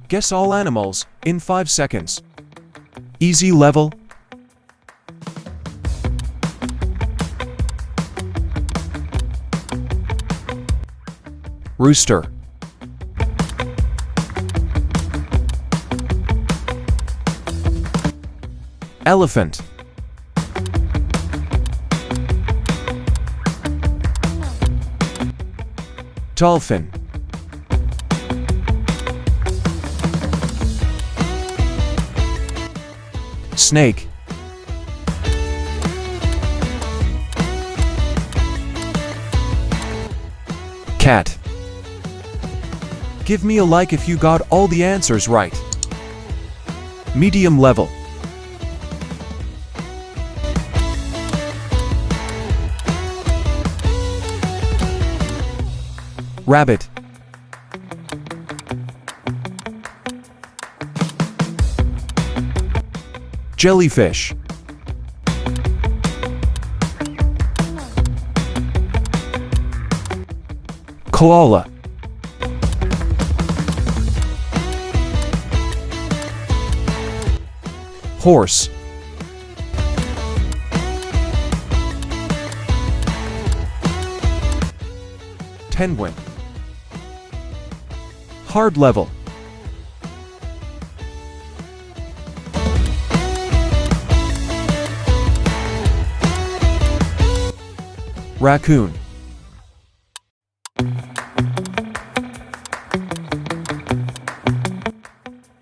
Guess all animals in 5 seconds. Easy level. Rooster. Elephant. Dolphin. Snake. Cat. Give me a like if you got all the answers right. Medium level. Rabbit. Jellyfish. Koala. Horse. Penguin. Hard level. Raccoon.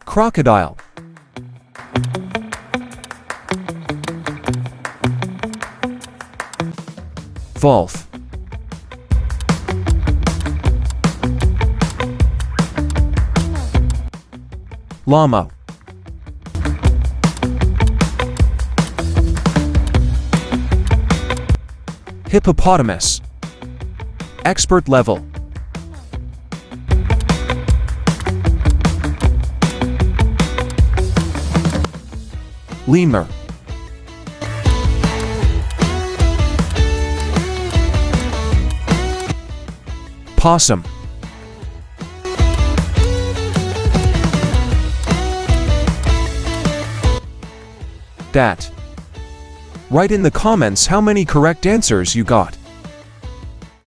Crocodile. Wolf. Llama. Hippopotamus. Expert level. Lemur. Possum. Dat. Write in the comments how many correct answers you got.